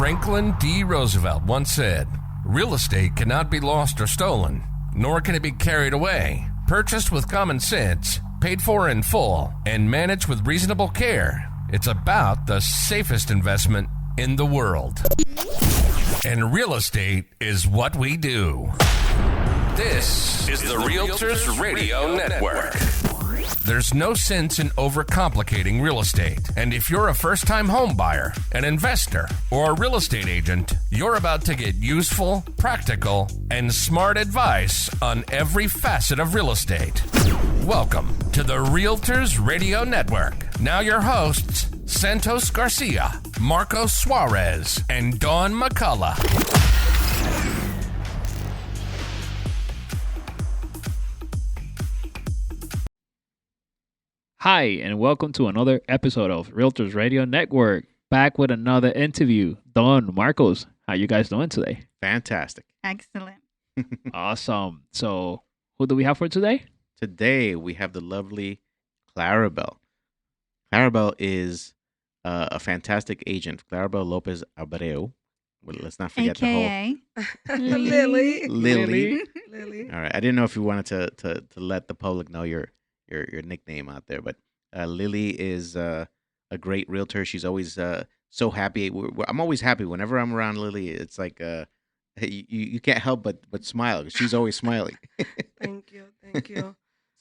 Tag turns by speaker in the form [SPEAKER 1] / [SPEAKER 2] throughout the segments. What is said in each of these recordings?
[SPEAKER 1] Franklin D. Roosevelt once said, "Real estate cannot be lost or stolen, nor can it be carried away. Purchased with common sense, paid for in full, and managed with reasonable care, it's about the safest investment in the world." And real estate is what we do. This is the Realtors Radio Network. There's no sense in overcomplicating real estate. And if you're a first-time home buyer, an investor, or a real estate agent, you're about to get useful, practical, and smart advice on every facet of real estate. Welcome to the Realtors Radio Network. Now your hosts, Santos Garcia, Marcos Suarez, and Dawn McCullough.
[SPEAKER 2] Hi, and welcome to another episode of Realtors Radio Network. Back with another interview. Dawn, Marcos, how you guys doing today?
[SPEAKER 3] Fantastic.
[SPEAKER 4] Excellent.
[SPEAKER 2] Awesome. So, who do we have for today?
[SPEAKER 3] Today, we have the lovely Claribel. Claribel is a fantastic agent. Claribel Lopez-Abreu. Well, let's not forget
[SPEAKER 4] AKA
[SPEAKER 3] Lily.
[SPEAKER 4] Lily.
[SPEAKER 3] All right. I didn't know if you wanted to let the public know your nickname out there, but Lily is a great realtor. She's always so happy. I'm always happy whenever I'm around Lily. It's like you can't help but smile. She's always smiling.
[SPEAKER 5] Thank you.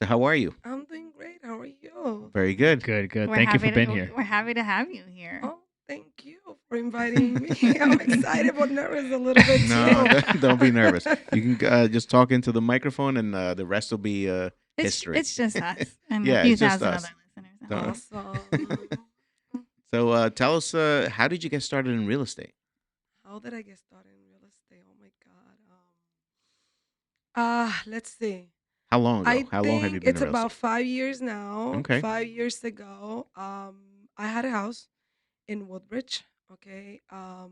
[SPEAKER 3] So how are you?
[SPEAKER 5] I'm doing great. How are you?
[SPEAKER 3] Very good.
[SPEAKER 2] Good.
[SPEAKER 4] We're
[SPEAKER 2] Thank you for
[SPEAKER 4] happy
[SPEAKER 2] being here.
[SPEAKER 4] We're happy to have you here.
[SPEAKER 5] Oh, thank you for inviting me. I'm excited but nervous a little bit too.
[SPEAKER 3] No, don't be nervous. You can just talk into the microphone, and the rest will be history.
[SPEAKER 4] It's just us and
[SPEAKER 3] Yeah,
[SPEAKER 4] a few
[SPEAKER 3] it's just
[SPEAKER 4] thousand
[SPEAKER 3] us.
[SPEAKER 4] other listeners.
[SPEAKER 5] Awesome.
[SPEAKER 3] So tell us, how did you get started in real estate?
[SPEAKER 5] How did I get started in real estate? Oh my God. Let's see.
[SPEAKER 3] How long ago?
[SPEAKER 5] I
[SPEAKER 3] How long have you
[SPEAKER 5] think
[SPEAKER 3] been
[SPEAKER 5] it's
[SPEAKER 3] in real
[SPEAKER 5] about
[SPEAKER 3] estate?
[SPEAKER 5] 5 years now.
[SPEAKER 3] Okay.
[SPEAKER 5] 5 years ago, I had a house in Woodbridge. Okay. I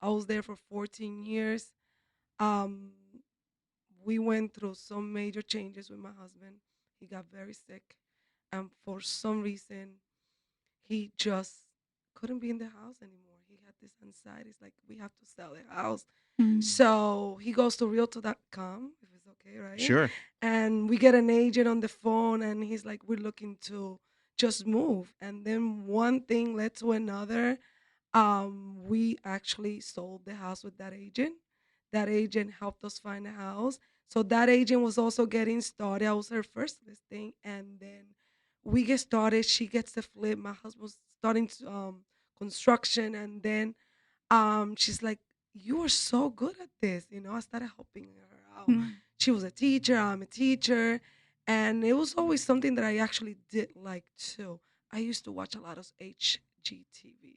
[SPEAKER 5] was there for 14 years. We went through some major changes with my husband. He got very sick, and for some reason, he just couldn't be in the house anymore. He had this anxiety. It's like, we have to sell the house.
[SPEAKER 4] Mm.
[SPEAKER 5] So he goes to Realtor.com, if it's okay, right?
[SPEAKER 3] Sure.
[SPEAKER 5] And we get an agent on the phone, and he's like, we're looking to just move. And then one thing led to another. We actually sold the house with that agent. That agent helped us find a house. So that agent was also getting started. I was her first listing. And then we get started. She gets the flip. My husband was starting to, construction. And then she's like, you are so good at this. I started helping her out.
[SPEAKER 4] Mm.
[SPEAKER 5] She was a teacher. I'm a teacher. And it was always something that I actually did like too. I used to watch a lot of HGTV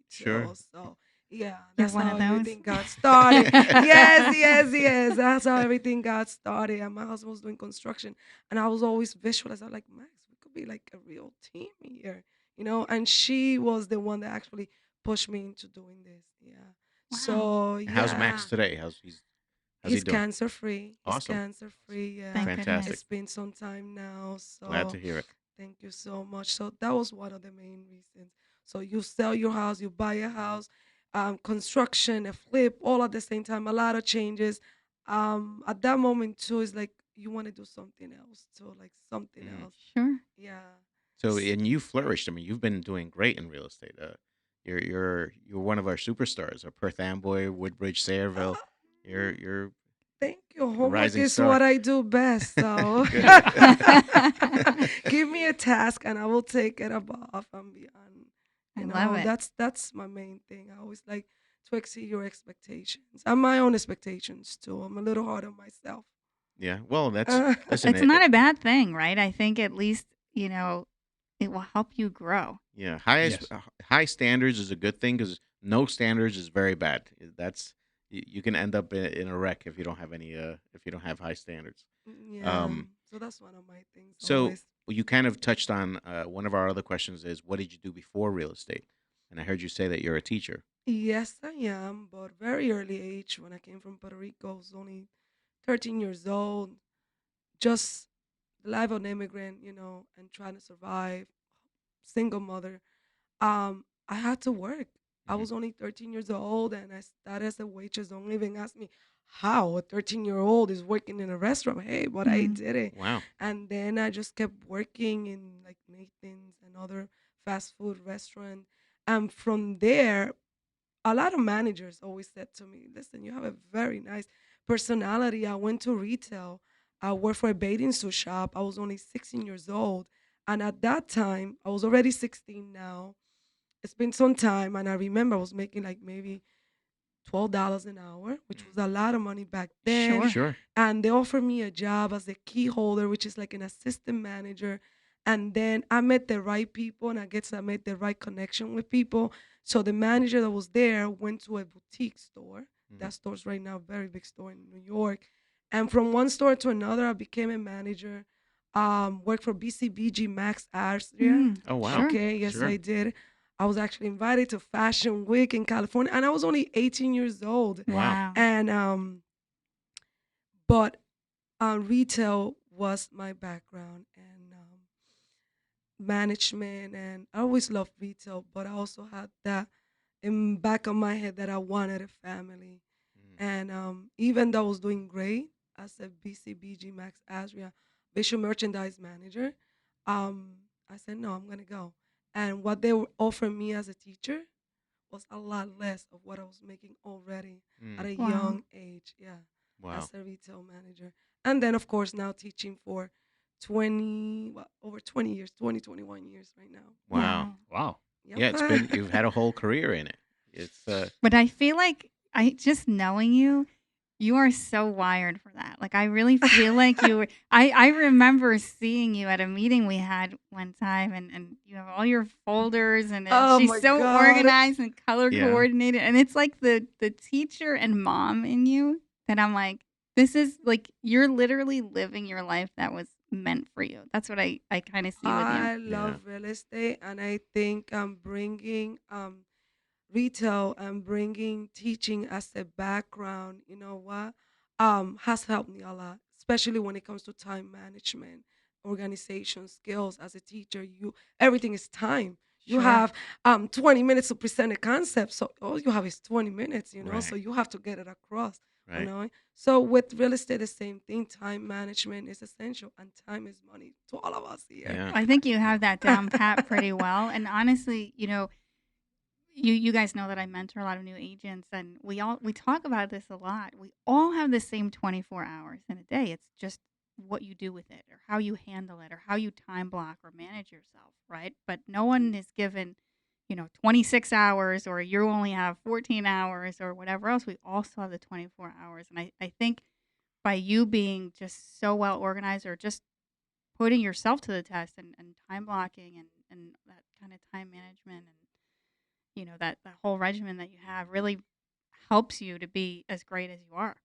[SPEAKER 5] too.
[SPEAKER 3] Sure.
[SPEAKER 5] So yeah,
[SPEAKER 4] You're
[SPEAKER 5] that's
[SPEAKER 4] one
[SPEAKER 5] how
[SPEAKER 4] of those?
[SPEAKER 5] everything got started. yes. That's how everything got started. And my husband was doing construction. And I was always visualizing, like, Max, we could be like a real team here. And she was the one that actually pushed me into doing this. Yeah.
[SPEAKER 4] Wow.
[SPEAKER 5] So yeah.
[SPEAKER 3] How's Max today? How's he
[SPEAKER 5] He's
[SPEAKER 3] doing?
[SPEAKER 5] cancer free.
[SPEAKER 3] Awesome.
[SPEAKER 5] He's cancer free. Yeah.
[SPEAKER 4] Thank
[SPEAKER 3] Fantastic.
[SPEAKER 4] goodness.
[SPEAKER 5] It's been some time now. So
[SPEAKER 3] Glad to hear it.
[SPEAKER 5] thank you so much. So that was one of the main reasons. So you sell your house, you buy a house, construction, a flip, all at the same time. A lot of changes. At that moment too, it's like you want to do something else too, like something
[SPEAKER 3] Mhm.
[SPEAKER 5] else.
[SPEAKER 4] Sure.
[SPEAKER 5] Yeah.
[SPEAKER 3] So, and you flourished. I mean, you've been doing great in real estate. You're one of our superstars. Perth Amboy, Woodbridge, Sayerville. You're
[SPEAKER 5] Thank you. Homework
[SPEAKER 3] rising
[SPEAKER 5] is
[SPEAKER 3] star.
[SPEAKER 5] what I do best. So
[SPEAKER 3] Good.
[SPEAKER 5] give me a task and I will take it above and beyond.
[SPEAKER 4] I love it.
[SPEAKER 5] That's my main thing. I always like to exceed your expectations and my own expectations too. I'm a little hard on myself.
[SPEAKER 3] Yeah. Well, that's
[SPEAKER 5] Uh,
[SPEAKER 3] listen.
[SPEAKER 4] It's not a bad thing, right? I think at least, it will help you grow.
[SPEAKER 3] Yeah,
[SPEAKER 2] Yes.
[SPEAKER 3] high standards is a good thing because no standards is very bad. That's you can end up in a wreck if you don't have if you don't have high standards.
[SPEAKER 5] yeah. So that's one of my things.
[SPEAKER 3] So
[SPEAKER 5] always.
[SPEAKER 3] you kind of touched on one of our other questions is what did you do before real estate? And I heard you say that you're a teacher.
[SPEAKER 5] Yes, I am, but very early age. When I came from Puerto Rico, I was only 13 years old. Just the life of an immigrant, and trying to survive. Single mother. I had to work. I was only 13 years old, and I started as a waitress. Don't even ask me how a 13-year-old is working in a restaurant. Hey, but I
[SPEAKER 4] Mhm.
[SPEAKER 5] did it.
[SPEAKER 3] Wow.
[SPEAKER 5] And then I just kept working in like Nathan's and other fast food restaurant. And from there, a lot of managers always said to me, listen, you have a very nice personality. I went to retail. I worked for a bathing suit shop. I was only 16 years old. And at that time, I was already 16 now. It's been some time. And I remember I was making like maybe $12 an hour, which was a lot of money back then.
[SPEAKER 4] Sure.
[SPEAKER 3] Sure.
[SPEAKER 5] And they offered me a job as a key holder, which is like an assistant manager. And then I met the right people, and I guess I made the right connection with people. So the manager that was there went to a boutique store. That store's right now a very big store in New York. And from one store to another, I became a manager. Worked for BCBG Max Austria.
[SPEAKER 4] Mm.
[SPEAKER 3] Oh, wow.
[SPEAKER 4] Sure.
[SPEAKER 5] Okay, yes,
[SPEAKER 3] Sure.
[SPEAKER 5] I did. I was actually invited to Fashion Week in California, and I was only 18 years old.
[SPEAKER 4] Wow.
[SPEAKER 5] And but retail was my background, and management, and I always loved retail, but I also had that in back of my head that I wanted a family. And even though I was doing great as a BCBG Max Azria visual merchandise manager, um, I said, no, I'm going to go. And what they were offering me as a teacher was a lot less of what I was making already at a
[SPEAKER 4] Wow.
[SPEAKER 5] young age. Yeah,
[SPEAKER 3] Wow.
[SPEAKER 5] as a retail manager. And then, of course, now teaching for 20, well, over 20 years, 21 years right now.
[SPEAKER 3] Wow.
[SPEAKER 2] Wow.
[SPEAKER 5] Yep.
[SPEAKER 3] Yeah, you've had a whole career in it. It's
[SPEAKER 4] But I feel like just knowing you, you are so wired for that. Like I really feel like you were, I remember seeing you at a meeting we had one time, and you have all your folders, and
[SPEAKER 5] Oh
[SPEAKER 4] she's
[SPEAKER 5] my
[SPEAKER 4] so
[SPEAKER 5] God.
[SPEAKER 4] organized and color
[SPEAKER 3] Yeah.
[SPEAKER 4] coordinated, and it's like the teacher and mom in you that I'm like, this is like you're literally living your life that was meant for you. That's what I kind of see with you.
[SPEAKER 5] I love real estate, and I think bringing retail and bringing teaching as a background, you know what, has helped me a lot, especially when it comes to time management, organization skills. As a teacher, you everything is time. You
[SPEAKER 4] Sure.
[SPEAKER 5] have 20 minutes to present a concept, so all you have is 20 minutes, you know.
[SPEAKER 3] Right.
[SPEAKER 5] So you have to get it across, you
[SPEAKER 3] right.
[SPEAKER 5] know. So with real estate, the same thing. Time management is essential, and time is money to all of us here.
[SPEAKER 3] Yeah.
[SPEAKER 4] I think you have that down pat pretty well. And honestly, you know, you guys know that I mentor a lot of new agents, and we talk about this a lot. We all have the same 24 hours in a day. It's just what you do with it, or how you handle it, or how you time block or manage yourself, right? But no one is given, 26 hours, or you only have 14 hours, or whatever else. We also have the 24 hours. And I think by you being just so well organized, or just putting yourself to the test, and time blocking, and that kind of time management, and that whole regimen that you have really helps you to be as great as you are.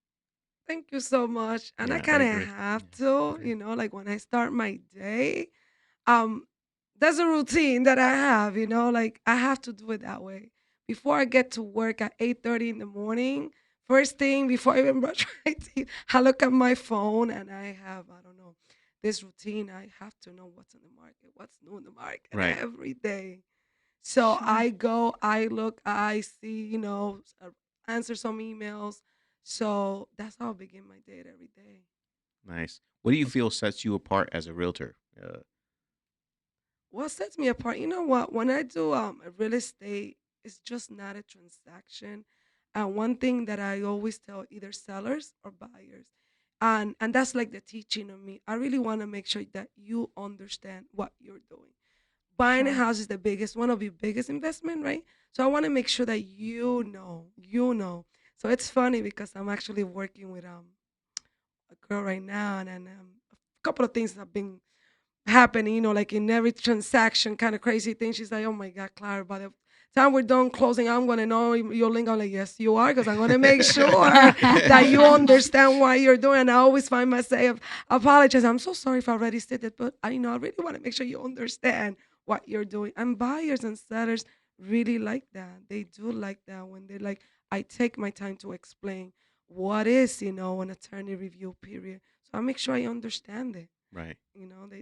[SPEAKER 5] Thank you so much. And I
[SPEAKER 3] Yeah, I
[SPEAKER 5] kind of
[SPEAKER 3] agree.
[SPEAKER 5] have
[SPEAKER 3] Yeah.
[SPEAKER 5] to, like when I start my day, um, there's a routine that I have, like I have to do it that way. Before I get to work at 8:30 in the morning, first thing before I even brush my teeth, I look at my phone, and I have, I don't know, this routine. I have to know what's in the market, what's new in the market
[SPEAKER 3] Right.
[SPEAKER 5] every day. So
[SPEAKER 4] Sure.
[SPEAKER 5] I go, I look, I see, answer some emails. So that's how I begin my day every day.
[SPEAKER 3] Nice. What do you feel sets you apart as a realtor?
[SPEAKER 5] What sets me apart? You know what? When I do a real estate, it's just not a transaction. And one thing that I always tell either sellers or buyers, and that's like the teaching of me. I really want to make sure that you understand what you're doing. Buying a
[SPEAKER 4] Sure.
[SPEAKER 5] house is the biggest, one of your biggest investment, right? So I want to make sure that you know. So it's funny because I'm actually working with a girl right now, and a couple of things have been happening, like in every transaction, kind of crazy thing. She's like, "Oh my God, Clara, by the time we're done closing, I'm gonna know your link." I'm like, "Yes, you are, because I'm gonna make sure that you understand what you're doing." And I always find myself apologize. I'm so sorry if I already said it, but I really want to make sure you understand what you're doing. And buyers and sellers really like that. They do like that when they're like, I take my time to explain what is, an attorney review period. So I make sure I understand it.
[SPEAKER 3] Right.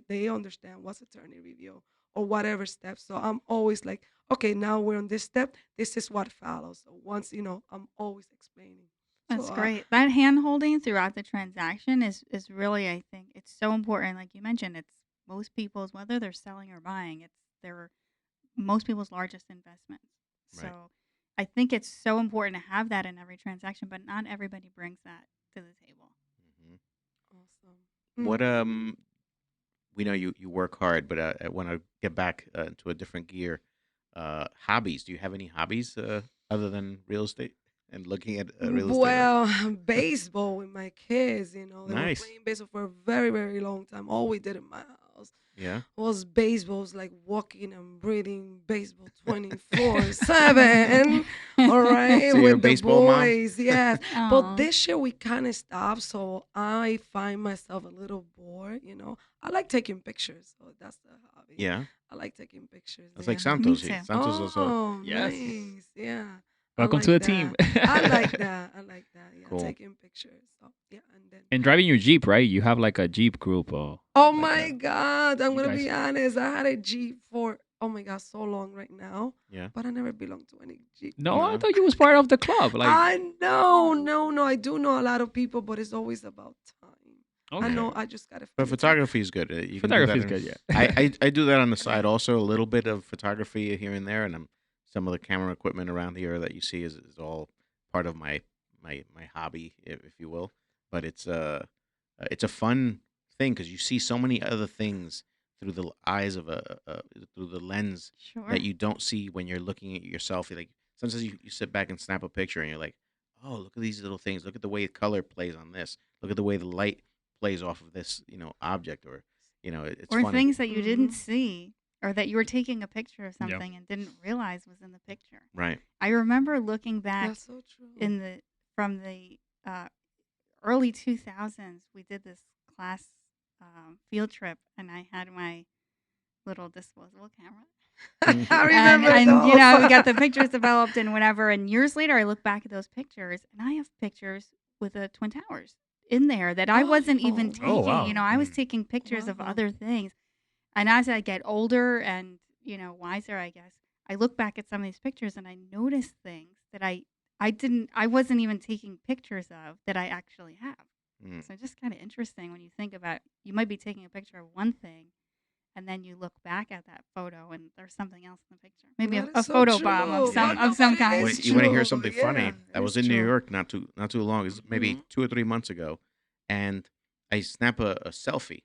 [SPEAKER 5] They understand what's attorney review, or whatever step. So I'm always like, okay, now we're on this step. This is what follows. So once, I'm always explaining.
[SPEAKER 4] That's
[SPEAKER 5] So
[SPEAKER 4] great. That hand holding throughout the transaction is really, I think, it's so important. Like you mentioned, it's most people's, whether they're selling or buying, it's their most people's largest investments.
[SPEAKER 3] Right.
[SPEAKER 4] So I think it's so important to have that in every transaction, but not everybody brings that to the table.
[SPEAKER 3] Mhm.
[SPEAKER 5] awesome.
[SPEAKER 3] What we know you work hard, but I want to get back to a different gear. Hobbies. Do you have any hobbies other than real estate and looking at real estate?
[SPEAKER 5] Well, baseball with my kids, they were
[SPEAKER 3] Nice.
[SPEAKER 5] playing baseball for a very, very long time. All we did in my house
[SPEAKER 3] Yeah.
[SPEAKER 5] was baseball. It was like walking and breathing baseball 24/7. All right,
[SPEAKER 3] So you're a
[SPEAKER 5] with the
[SPEAKER 3] baseball mom?
[SPEAKER 5] boys, yes.
[SPEAKER 4] Aw.
[SPEAKER 5] But this year we kind of stopped, so I find myself a little bored. I like taking pictures, so that's the hobby.
[SPEAKER 3] Yeah.
[SPEAKER 5] I like taking pictures.
[SPEAKER 3] That's like
[SPEAKER 5] Yeah.
[SPEAKER 3] Santos.
[SPEAKER 4] too.
[SPEAKER 3] Santos also.
[SPEAKER 5] Oh,
[SPEAKER 2] Yes.
[SPEAKER 5] nice. Yeah.
[SPEAKER 2] Welcome to the team.
[SPEAKER 5] I like that. Yeah,
[SPEAKER 3] Cool.
[SPEAKER 5] taking pictures. So, yeah, and then.
[SPEAKER 2] And driving your Jeep, right? You have like a Jeep group.
[SPEAKER 5] Oh
[SPEAKER 2] like
[SPEAKER 5] my
[SPEAKER 2] that.
[SPEAKER 5] God, I'm
[SPEAKER 2] You
[SPEAKER 5] gonna
[SPEAKER 2] guys-
[SPEAKER 5] be honest. I had a Jeep for so long right now,
[SPEAKER 3] Yeah.
[SPEAKER 5] but I never belonged to any Jeep.
[SPEAKER 2] No, I
[SPEAKER 3] No.
[SPEAKER 2] thought you was part of the club. Like,
[SPEAKER 5] I know, no. I do know a lot of people, but it's always about time.
[SPEAKER 2] okay.
[SPEAKER 5] I know. I just gotta.
[SPEAKER 3] But
[SPEAKER 5] feel
[SPEAKER 3] photography is good. You can do
[SPEAKER 2] Photography is
[SPEAKER 3] that
[SPEAKER 2] good,
[SPEAKER 3] in-
[SPEAKER 2] yeah.
[SPEAKER 3] I do that on the side also, a little bit of photography here and there, and some of the camera equipment around here that you see is all part of my hobby, if you will. But it's a fun thing because you see so many other things through the eyes of through the lens
[SPEAKER 4] Sure.
[SPEAKER 3] that you don't see when you're looking at yourself. Like sometimes you sit back and snap a picture and you're like, oh, look at these little things. Look at the way color plays on this. Look at the way the light plays off of this, object, or it's
[SPEAKER 4] or
[SPEAKER 3] funny.
[SPEAKER 4] things that you didn't
[SPEAKER 5] Mhm.
[SPEAKER 4] see, or that you were taking a picture of something and didn't realize was in the picture.
[SPEAKER 3] Right.
[SPEAKER 4] I remember looking back
[SPEAKER 5] That's so true.
[SPEAKER 4] from the early 2000s. We did this class field trip, and I had my little disposable camera.
[SPEAKER 5] I remember
[SPEAKER 4] and
[SPEAKER 5] those.
[SPEAKER 4] we got the pictures developed and whatever. And years later, I look back at those pictures, and I have pictures with the Twin Towers in there that I wasn't even taking.
[SPEAKER 2] Oh, wow.
[SPEAKER 4] I was
[SPEAKER 3] Mm.
[SPEAKER 4] taking pictures of
[SPEAKER 5] Wow.
[SPEAKER 4] other things. And as I get older and wiser, I guess, I look back at some of these pictures and I notice things that I wasn't even taking pictures of that I actually have.
[SPEAKER 3] Mm.
[SPEAKER 4] So it's just kind of interesting when you think about, you might be taking a picture of one thing, and then you look back at that photo and there's something else in the picture. Maybe
[SPEAKER 5] That
[SPEAKER 4] a
[SPEAKER 5] is so
[SPEAKER 4] photo
[SPEAKER 5] true.
[SPEAKER 4] bomb of
[SPEAKER 5] But
[SPEAKER 4] some
[SPEAKER 5] it
[SPEAKER 4] kind.
[SPEAKER 5] is
[SPEAKER 3] You want to hear
[SPEAKER 5] true.
[SPEAKER 3] something
[SPEAKER 5] Yeah,
[SPEAKER 3] funny?
[SPEAKER 5] it
[SPEAKER 3] I was
[SPEAKER 5] is
[SPEAKER 3] in New
[SPEAKER 5] true.
[SPEAKER 3] York not too long. It's maybe
[SPEAKER 5] Mhm.
[SPEAKER 3] 2 or 3 months ago, and I snap a selfie,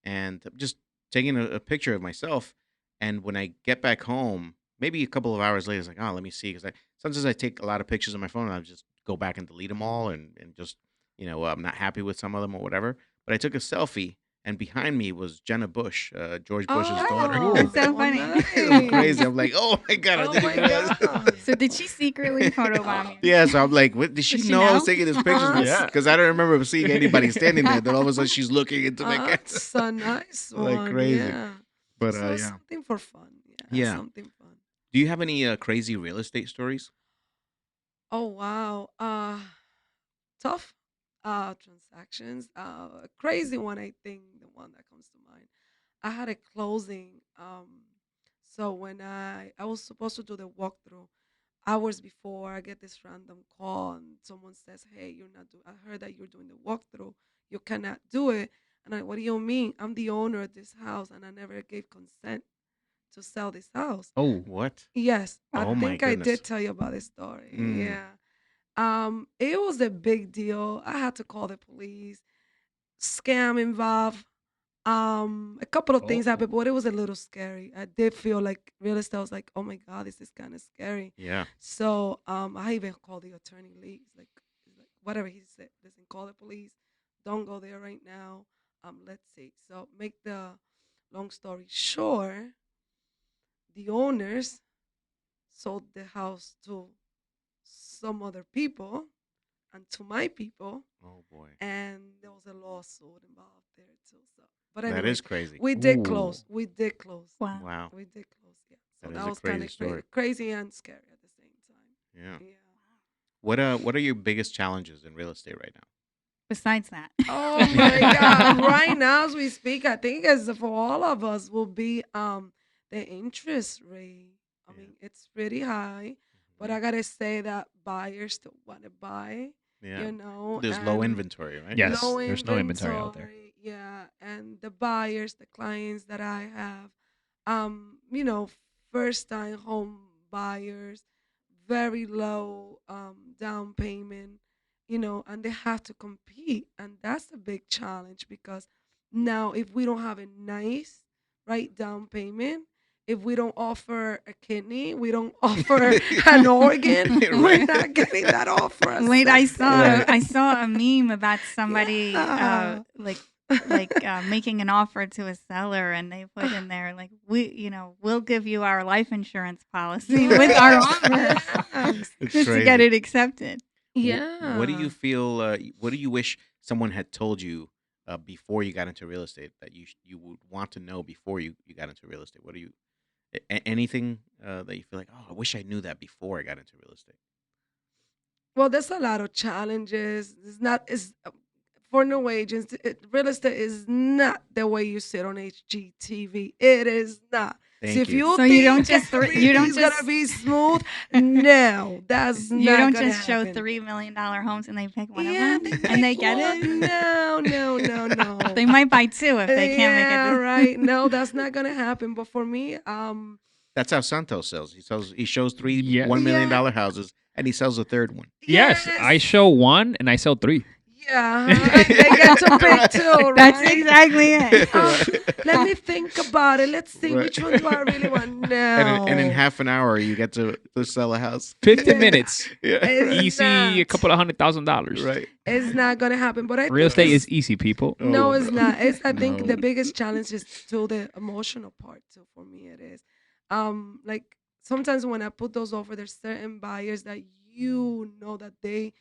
[SPEAKER 3] and I'm just taking a picture of myself. And when I get back home, maybe a couple of hours later, it's like, oh, let me see, because sometimes I take a lot of pictures on my phone, and I just go back and delete them all, and just I'm not happy with some of them or whatever. But I took a selfie, and behind me was Jenna Bush, George Bush's daughter.
[SPEAKER 5] Oh,
[SPEAKER 4] That's so funny.
[SPEAKER 3] It was crazy. I'm like, oh my god, I
[SPEAKER 5] Oh
[SPEAKER 3] didn't
[SPEAKER 5] my
[SPEAKER 3] realize.
[SPEAKER 5] God.
[SPEAKER 4] So did she secretly photobomb you?
[SPEAKER 3] Yeah, so I'm like, what, did she
[SPEAKER 4] Did she
[SPEAKER 3] know I was
[SPEAKER 4] know?
[SPEAKER 3] taking this picture?
[SPEAKER 2] Yeah.
[SPEAKER 3] Because I don't remember seeing anybody standing there. Then all of a sudden she's looking into my camera.
[SPEAKER 5] That's a nice
[SPEAKER 3] Like
[SPEAKER 5] one.
[SPEAKER 3] crazy.
[SPEAKER 5] Yeah.
[SPEAKER 3] But
[SPEAKER 5] So
[SPEAKER 3] yeah.
[SPEAKER 5] something for fun.
[SPEAKER 3] Yeah.
[SPEAKER 5] Something fun.
[SPEAKER 3] Do you have any crazy real estate stories?
[SPEAKER 5] Oh wow. Tough transactions. A crazy one, I think, the one that comes to mind. I had a closing. So when I was supposed to do the walkthrough, hours before, I get this random call and someone says, "Hey, you're not doing. I heard that you're doing the walkthrough. You cannot do it." And what do you mean? I'm the owner of this house, and I never gave consent to sell this house.
[SPEAKER 2] Oh,
[SPEAKER 3] What?
[SPEAKER 5] Yes, I
[SPEAKER 3] Oh my
[SPEAKER 5] think I
[SPEAKER 3] goodness.
[SPEAKER 5] did tell you about this story.
[SPEAKER 3] Mm.
[SPEAKER 5] Yeah. It was a big deal. I had to call the police. Scam involved. A couple of things
[SPEAKER 2] Oh.
[SPEAKER 5] happened, but it was a little scary. I did feel like real estate. I was like, oh my God, this is kind of scary.
[SPEAKER 3] Yeah.
[SPEAKER 5] So I even called the attorney Lee. He's like, whatever he said, listen, call the police. Don't go there right now. Let's see. So make the long story short, the owners sold the house to some other people and to my people,
[SPEAKER 3] Oh boy.
[SPEAKER 5] and there was a lawsuit involved there too. So, but
[SPEAKER 3] That
[SPEAKER 5] anyway,
[SPEAKER 3] is crazy.
[SPEAKER 5] we did
[SPEAKER 2] Ooh.
[SPEAKER 5] close. We did close.
[SPEAKER 4] Wow.
[SPEAKER 3] Wow.
[SPEAKER 5] We did close. Yeah. So
[SPEAKER 3] That
[SPEAKER 5] that,
[SPEAKER 3] is a
[SPEAKER 5] was kind
[SPEAKER 3] crazy
[SPEAKER 5] of
[SPEAKER 3] story.
[SPEAKER 5] crazy and scary at the same time.
[SPEAKER 3] Yeah.
[SPEAKER 5] Yeah.
[SPEAKER 3] What are your biggest challenges in real estate right now?
[SPEAKER 4] Besides that.
[SPEAKER 5] Oh my God! Right now, as we speak, I think as for all of us will be the interest rate. I
[SPEAKER 3] Yeah.
[SPEAKER 5] mean, it's pretty high, but I gotta say that buyers still want to buy.
[SPEAKER 3] Yeah.
[SPEAKER 5] You know,
[SPEAKER 3] There's low
[SPEAKER 5] and
[SPEAKER 3] inventory, right?
[SPEAKER 2] Yes,
[SPEAKER 5] low
[SPEAKER 2] there's no inventory out there.
[SPEAKER 5] inventory. Yeah, and the buyers, the clients that I have, you know, first time home buyers, very low down payment, you know, and they have to compete, and that's a big challenge because now if we don't have a nice right down payment, if we don't offer a kidney, we don't offer an organ, we're
[SPEAKER 3] Right.
[SPEAKER 5] not getting that offer.
[SPEAKER 4] Wait, I saw
[SPEAKER 3] Right.
[SPEAKER 4] I saw a meme about somebody
[SPEAKER 5] Yeah.
[SPEAKER 4] making an offer to a seller, and they put in there like, we'll give you our life insurance policy with our offer
[SPEAKER 5] Yes.
[SPEAKER 3] It's
[SPEAKER 4] just to get
[SPEAKER 3] crazy.
[SPEAKER 4] it accepted.
[SPEAKER 5] Yeah.
[SPEAKER 3] What do you feel? What do you wish someone had told you before you got into real estate that you would want to know before you got into real estate? What do you anything that you feel like? Oh, I wish I knew that before I got into real estate.
[SPEAKER 5] Well, there's a lot of challenges. It's not. It's for new agents. Real estate is not the way you sit on HGTV. It is not. So
[SPEAKER 3] Thank
[SPEAKER 5] if
[SPEAKER 3] you.
[SPEAKER 5] you
[SPEAKER 4] So you
[SPEAKER 5] think
[SPEAKER 4] don't just you don't
[SPEAKER 5] everything's gonna
[SPEAKER 4] just
[SPEAKER 5] be smooth, no, that's
[SPEAKER 4] you
[SPEAKER 5] not
[SPEAKER 4] don't
[SPEAKER 5] gonna
[SPEAKER 4] just show
[SPEAKER 5] happen.
[SPEAKER 4] $3 million homes and they pick one
[SPEAKER 5] Yeah,
[SPEAKER 4] of them
[SPEAKER 5] they
[SPEAKER 4] and they
[SPEAKER 5] pick
[SPEAKER 4] get
[SPEAKER 5] one.
[SPEAKER 4] it.
[SPEAKER 5] No.
[SPEAKER 4] They might buy two if they can't make
[SPEAKER 5] Yeah,
[SPEAKER 4] it.
[SPEAKER 5] right. No, that's not gonna happen. But for me,
[SPEAKER 3] That's how Santos sells. He shows three
[SPEAKER 2] Yes.
[SPEAKER 3] $1 million houses, and he sells a third one.
[SPEAKER 2] Yes, I show one and I sell three.
[SPEAKER 5] Yeah, they get to pick two, right?
[SPEAKER 4] That's exactly it.
[SPEAKER 5] Let me think about it. Let's see
[SPEAKER 3] Right.
[SPEAKER 5] which one do I really want now.
[SPEAKER 3] And in half an hour, you get to sell a house.
[SPEAKER 2] 15 minutes.
[SPEAKER 3] Yeah.
[SPEAKER 5] It's
[SPEAKER 2] Easy, a
[SPEAKER 5] not.
[SPEAKER 2] couple of $100,000.
[SPEAKER 3] Right.
[SPEAKER 5] It's not gonna happen. But I
[SPEAKER 2] Real
[SPEAKER 5] think
[SPEAKER 2] estate
[SPEAKER 5] it's-
[SPEAKER 2] is easy, people.
[SPEAKER 5] no,
[SPEAKER 3] Oh,
[SPEAKER 5] it's
[SPEAKER 3] no.
[SPEAKER 5] not. It's I think
[SPEAKER 3] No.
[SPEAKER 5] the biggest challenge is still the emotional part. So for me, it is. Like sometimes when I put those over, there's certain buyers that you know that they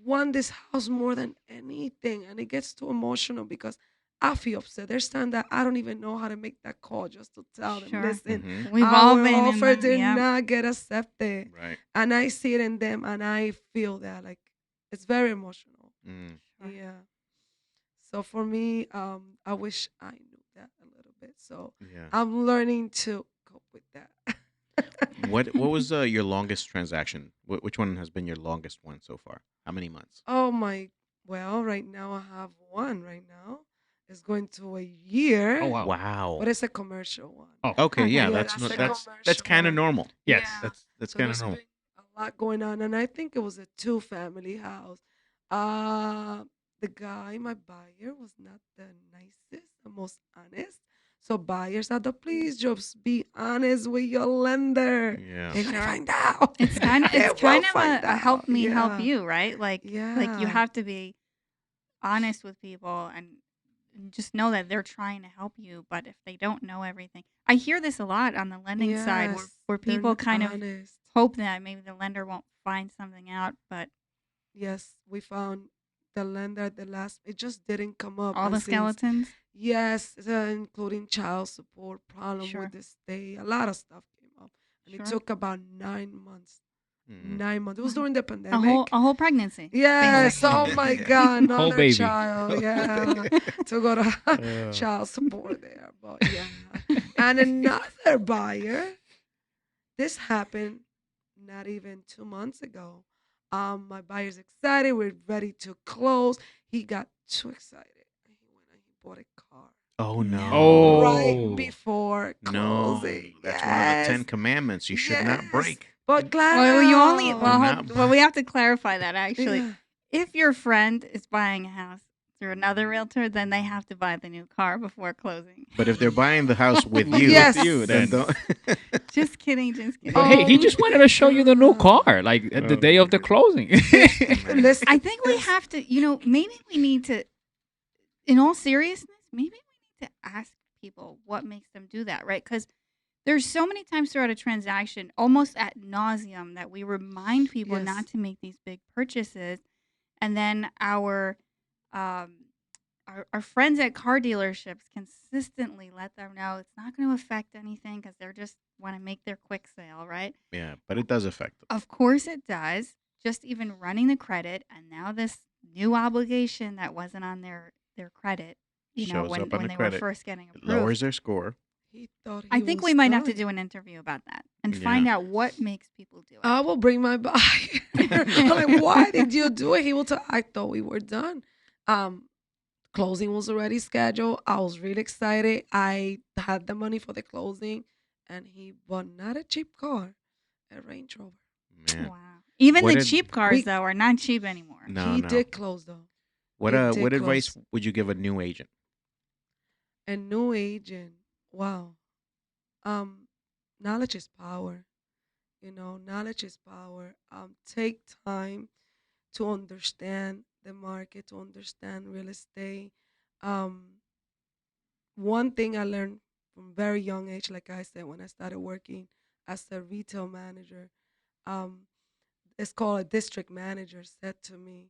[SPEAKER 5] want this house more than anything, and it gets too emotional because I feel upset. There's times that I don't even know how to make that call just to tell them,
[SPEAKER 4] Sure.
[SPEAKER 5] listen,
[SPEAKER 3] Mhm.
[SPEAKER 4] We've all
[SPEAKER 5] our
[SPEAKER 4] been in
[SPEAKER 5] offer
[SPEAKER 4] that.
[SPEAKER 5] did
[SPEAKER 4] Yeah.
[SPEAKER 5] not get accepted,
[SPEAKER 3] Right.
[SPEAKER 5] and I see it in them, and I feel that like it's very emotional.
[SPEAKER 3] Mm.
[SPEAKER 4] Sure.
[SPEAKER 5] Yeah. So for me, I wish I knew that a little bit. So
[SPEAKER 3] Yeah.
[SPEAKER 5] I'm learning to cope with that.
[SPEAKER 3] What was your longest transaction? Which one has been your longest one so far? How many months?
[SPEAKER 5] Oh my! Well, right now I have one. Right now it's going to a year.
[SPEAKER 2] Oh, wow.
[SPEAKER 3] Wow.
[SPEAKER 5] But it's a commercial one.
[SPEAKER 2] Oh,
[SPEAKER 3] Okay, yeah,
[SPEAKER 5] Yeah,
[SPEAKER 3] that's
[SPEAKER 5] that's a
[SPEAKER 3] that's
[SPEAKER 5] commercial
[SPEAKER 3] kind of
[SPEAKER 5] one.
[SPEAKER 3] normal.
[SPEAKER 2] yes.
[SPEAKER 5] Yeah.
[SPEAKER 3] That's
[SPEAKER 5] So
[SPEAKER 3] kind of
[SPEAKER 5] there's
[SPEAKER 3] normal.
[SPEAKER 5] been a lot going on, and I think it was a two-family house. The guy, my buyer, was not the nicest, the most honest. So buyers had to please just be honest with your lender.
[SPEAKER 3] Yeah.
[SPEAKER 5] They're gonna
[SPEAKER 4] Sure.
[SPEAKER 5] find out.
[SPEAKER 4] It's kind of
[SPEAKER 5] They
[SPEAKER 4] it's
[SPEAKER 5] will
[SPEAKER 4] kind of
[SPEAKER 5] find
[SPEAKER 4] a help
[SPEAKER 5] out.
[SPEAKER 4] me help
[SPEAKER 5] Yeah.
[SPEAKER 4] you, right? Like you
[SPEAKER 5] Yeah.
[SPEAKER 4] have to be honest with people and just know that they're trying to help you. But if they don't know everything, I hear this a lot on the lending side where,
[SPEAKER 5] Yes,
[SPEAKER 4] where
[SPEAKER 5] they're
[SPEAKER 4] people
[SPEAKER 5] not
[SPEAKER 4] kind of
[SPEAKER 5] honest.
[SPEAKER 4] hope that maybe the lender won't find something out, but
[SPEAKER 5] Yes, we found the lender at the last. It just didn't come up.
[SPEAKER 4] all
[SPEAKER 5] And
[SPEAKER 4] the
[SPEAKER 5] since
[SPEAKER 4] skeletons.
[SPEAKER 5] yes, including child support problem
[SPEAKER 4] Sure.
[SPEAKER 5] with the state, a lot of stuff came up, and it
[SPEAKER 4] Sure.
[SPEAKER 5] took about 9 months.
[SPEAKER 3] Mhm.
[SPEAKER 5] 9 months. It was during the
[SPEAKER 4] A
[SPEAKER 5] pandemic.
[SPEAKER 4] whole pregnancy.
[SPEAKER 5] Yes.
[SPEAKER 4] basically.
[SPEAKER 5] Oh my God,
[SPEAKER 2] Whole
[SPEAKER 5] another
[SPEAKER 2] baby.
[SPEAKER 5] child. Yeah, to go to child support there, but yeah. And another buyer. This happened not even 2 months ago. My buyer's excited. We're ready to close. He got too excited, and he went and he bought a car
[SPEAKER 3] Oh no.
[SPEAKER 2] Oh.
[SPEAKER 5] right before
[SPEAKER 3] No.
[SPEAKER 5] closing.
[SPEAKER 3] That's one of the 10
[SPEAKER 5] Yes.
[SPEAKER 3] Commandments. You should not
[SPEAKER 5] Yes.
[SPEAKER 3] break.
[SPEAKER 5] But glad.
[SPEAKER 4] Well, you only
[SPEAKER 3] Do
[SPEAKER 4] well,
[SPEAKER 3] not
[SPEAKER 4] well, we have to clarify that actually.
[SPEAKER 5] Yeah.
[SPEAKER 4] If your friend is buying a house through another realtor, then they have to buy the new car before closing.
[SPEAKER 3] But if they're buying the house with you,
[SPEAKER 5] Yes.
[SPEAKER 3] then don't.
[SPEAKER 4] Just kidding, just kidding.
[SPEAKER 2] But hey, he
[SPEAKER 5] Oh
[SPEAKER 2] just
[SPEAKER 5] my
[SPEAKER 2] wanted to show you the new
[SPEAKER 5] God.
[SPEAKER 2] car, like at the
[SPEAKER 3] Oh
[SPEAKER 2] day
[SPEAKER 3] my
[SPEAKER 2] of the
[SPEAKER 3] goodness.
[SPEAKER 2] closing.
[SPEAKER 5] Listen,
[SPEAKER 4] I think we have to, maybe we need to, in all seriousness, maybe we need to ask people what makes them do that, right? Because there's so many times throughout a transaction, almost at nauseum, that we remind people
[SPEAKER 5] Yes.
[SPEAKER 4] not to make these big purchases, and then our friends at car dealerships consistently let them know it's not going to affect anything because they're just want to make their quick sale, right?
[SPEAKER 3] Yeah, but it does affect them.
[SPEAKER 4] Of course it does. Just even running the credit, and now this new obligation that wasn't on their credit,
[SPEAKER 3] Shows
[SPEAKER 4] when
[SPEAKER 3] up on the
[SPEAKER 4] they
[SPEAKER 3] credit.
[SPEAKER 4] were first getting
[SPEAKER 3] It
[SPEAKER 4] approved.
[SPEAKER 3] lowers their score.
[SPEAKER 5] He thought he
[SPEAKER 4] I think
[SPEAKER 5] was
[SPEAKER 4] we might have to
[SPEAKER 5] done.
[SPEAKER 4] do an interview about that and
[SPEAKER 3] Yeah.
[SPEAKER 4] find out what makes people do it.
[SPEAKER 5] I will bring my buyer. I'm like, why did you do it? He will tell. I thought we were done. Closing was already scheduled. I was really excited. I had the money for the closing, and he bought not a cheap car, a Range Rover.
[SPEAKER 3] Man.
[SPEAKER 4] Wow. Even
[SPEAKER 3] What
[SPEAKER 4] the
[SPEAKER 3] did-
[SPEAKER 4] cheap cars, though, are not cheap anymore.
[SPEAKER 3] No,
[SPEAKER 5] He
[SPEAKER 3] no.
[SPEAKER 5] did close though.
[SPEAKER 3] What
[SPEAKER 5] It did
[SPEAKER 3] what advice
[SPEAKER 5] close.
[SPEAKER 3] would you give a new agent?
[SPEAKER 5] A new agent. Wow. Knowledge is power. Knowledge is power. Take time to understand the market, to understand real estate. Um, One thing I learned from very young age, like I said, when I started working as a retail manager, um, it's called a district manager, said to me,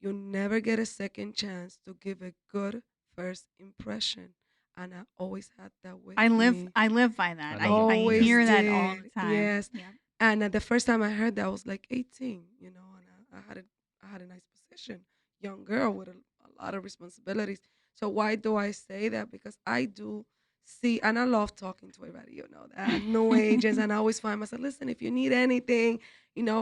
[SPEAKER 5] "You never get a second chance to give a good first impression." And I always had that with
[SPEAKER 4] I live
[SPEAKER 5] me.
[SPEAKER 4] by that.
[SPEAKER 2] I
[SPEAKER 4] I,
[SPEAKER 2] love it.
[SPEAKER 4] I
[SPEAKER 5] Always
[SPEAKER 4] hear that all the
[SPEAKER 5] did.
[SPEAKER 4] time.
[SPEAKER 5] Yes.
[SPEAKER 4] Yeah.
[SPEAKER 5] And the first time I heard that, I was like 18, and I had a nice position, young girl with a lot of responsibilities. So why do I say that? Because I do see, and I love talking to everybody, that new agents, and I always find myself, listen, if you need anything,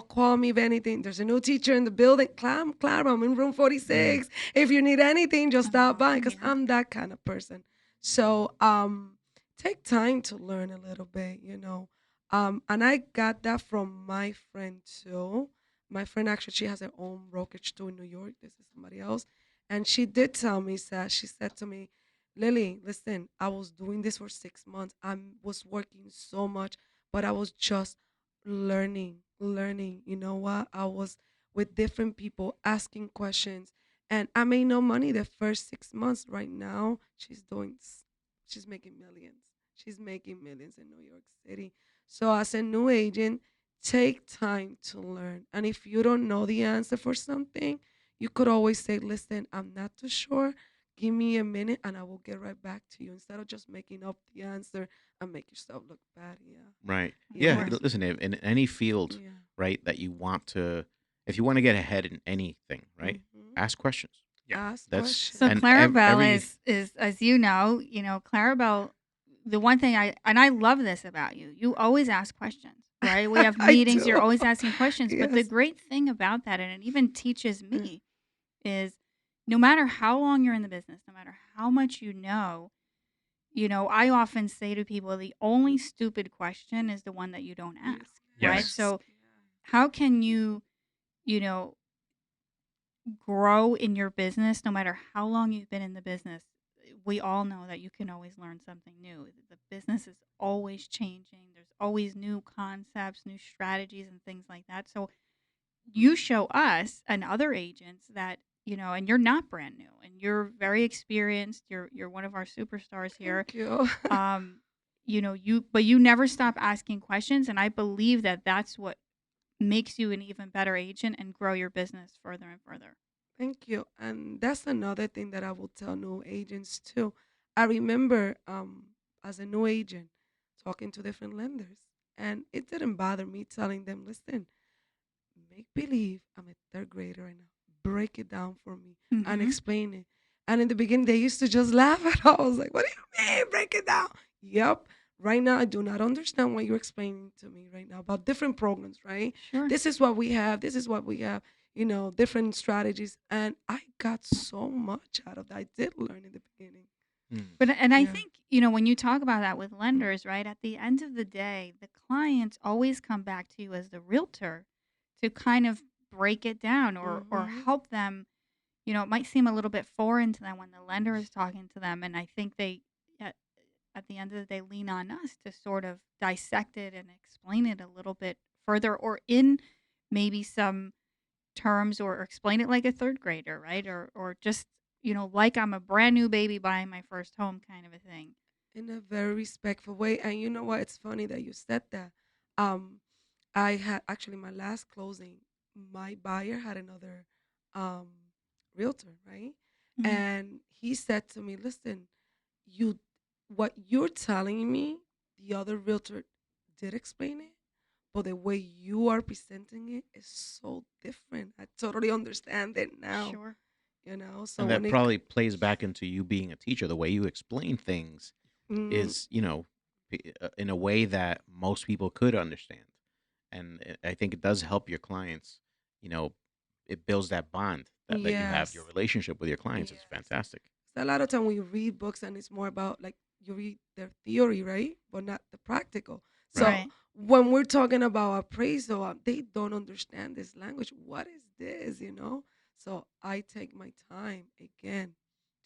[SPEAKER 5] call me if anything. There's a new teacher in the building. Clara, I'm in room 46. If you need anything, just stop by, because
[SPEAKER 4] Yeah.
[SPEAKER 5] I'm that kind of person. So take time to learn a little bit, and I got that from my friend too. My friend actually, she has her own brokerage too in New York. This is somebody else. And she did tell me, she said to me, Lily, listen, I was doing this for 6 months. I was working so much, but I was just learning. You know what? I was with different people asking questions. And I made no money the first 6 months. Right now, she's making millions. She's making millions in New York City. So as a new agent, take time to learn. And if you don't know the answer for something, you could always say, listen, I'm not too sure. Give me a minute and I will get right back to you, instead of just making up the answer and make yourself look bad. Yeah.
[SPEAKER 3] Right.
[SPEAKER 5] Yeah.
[SPEAKER 3] Yeah. Listen, in any field,
[SPEAKER 5] Yeah.
[SPEAKER 3] right, that you want to, if you want to get ahead in anything, right,
[SPEAKER 5] Mhm.
[SPEAKER 3] ask questions.
[SPEAKER 5] Ask
[SPEAKER 3] That's-
[SPEAKER 5] questions.
[SPEAKER 4] So
[SPEAKER 3] And
[SPEAKER 4] Claribel
[SPEAKER 3] every-
[SPEAKER 4] is as you know, Claribel. The one thing I love this about you. You always ask questions, right? We have
[SPEAKER 5] I
[SPEAKER 4] meetings.
[SPEAKER 5] do.
[SPEAKER 4] You're always asking questions. But the
[SPEAKER 5] Yes.
[SPEAKER 4] great thing about that, and it even teaches me, is no matter how long you're in the business, no matter how much I often say to people, the only stupid question is the one that you don't ask, right?
[SPEAKER 2] Yes.
[SPEAKER 4] So how can you, you know, grow in your business no matter how long you've been in the business? We all know that you can always learn something new. The business is always changing. There's always new concepts, new strategies, and things like that. So you show us and other agents that, and you're not brand new and you're very experienced. You're one of our superstars here.
[SPEAKER 5] Thank you.
[SPEAKER 4] But you never stop asking questions, and I believe that that's what makes you an even better agent and grow your business further and further.
[SPEAKER 5] Thank you. And that's another thing that I will tell new agents too. I remember as a new agent talking to different lenders, and it didn't bother me telling them, listen, make believe I'm a third grader right now. Break it down for me and
[SPEAKER 4] Mhm.
[SPEAKER 5] explain it. And in the beginning, they used to just laugh at all. I was like, what do you mean, break it down? Yep. Right now, I do not understand what you're explaining to me right now about different programs, right?
[SPEAKER 4] Sure.
[SPEAKER 5] This is what we have. This is what we have, different strategies. And I got so much out of that. I did learn in the beginning.
[SPEAKER 4] And I
[SPEAKER 5] Yeah.
[SPEAKER 4] think, when you talk about that with lenders, right, at the end of the day, the clients always come back to you as the realtor to kind of break it down or
[SPEAKER 5] Mhm.
[SPEAKER 4] help them. It might seem a little bit foreign to them when the lender is talking to them. And I think at the end of the day, lean on us to sort of dissect it and explain it a little bit further or in maybe some terms or explain it like a third grader, right? Or just, like I'm a brand new baby buying my first home kind of a thing.
[SPEAKER 5] In a very respectful way. And you know what? It's funny that you said that. Um, I had actually my last closing, my buyer had another um, realtor, right?
[SPEAKER 4] Mhm.
[SPEAKER 5] And he said to me, listen, you what you're telling me, the other realtor did explain it, but the way you are presenting it is so different. I totally understand it now.
[SPEAKER 4] Sure.
[SPEAKER 5] So
[SPEAKER 3] And
[SPEAKER 5] when
[SPEAKER 3] that probably plays back into you being a teacher. The way you explain things
[SPEAKER 5] Mm,
[SPEAKER 3] is, in a way that most people could understand. And I think it does help your clients. You know, it builds that bond that you have. Your
[SPEAKER 5] Yes.
[SPEAKER 3] relationship with your clients is
[SPEAKER 5] Yes.
[SPEAKER 3] fantastic.
[SPEAKER 5] So a lot of time when you read books and it's more about like you read their theory, right? But not the practical. So
[SPEAKER 4] Right.
[SPEAKER 5] when we're talking about appraisal, they don't understand this language. What is this, you know? So I take my time again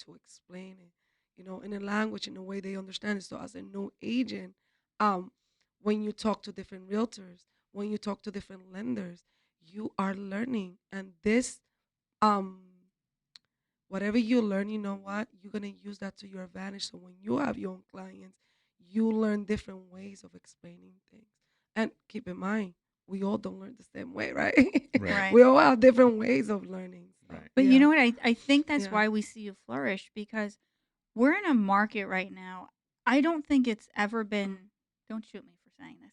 [SPEAKER 5] to explain it, you know, in a language in a way they understand it. So as a new agent, um, when you talk to different realtors, when you talk to different lenders, you are learning. And this um whatever you learn, you know what? You're gonna use that to your advantage. So when you have your own clients, you learn different ways of explaining things. And keep in mind, we all don't learn the same way, right?
[SPEAKER 3] Right.
[SPEAKER 4] Right.
[SPEAKER 5] We all have different ways of learning. So,
[SPEAKER 3] Right.
[SPEAKER 4] But you know what? I think that's
[SPEAKER 5] Yeah.
[SPEAKER 4] why we see you flourish, because we're in a market right now. I don't think it's ever been, don't shoot me for saying this.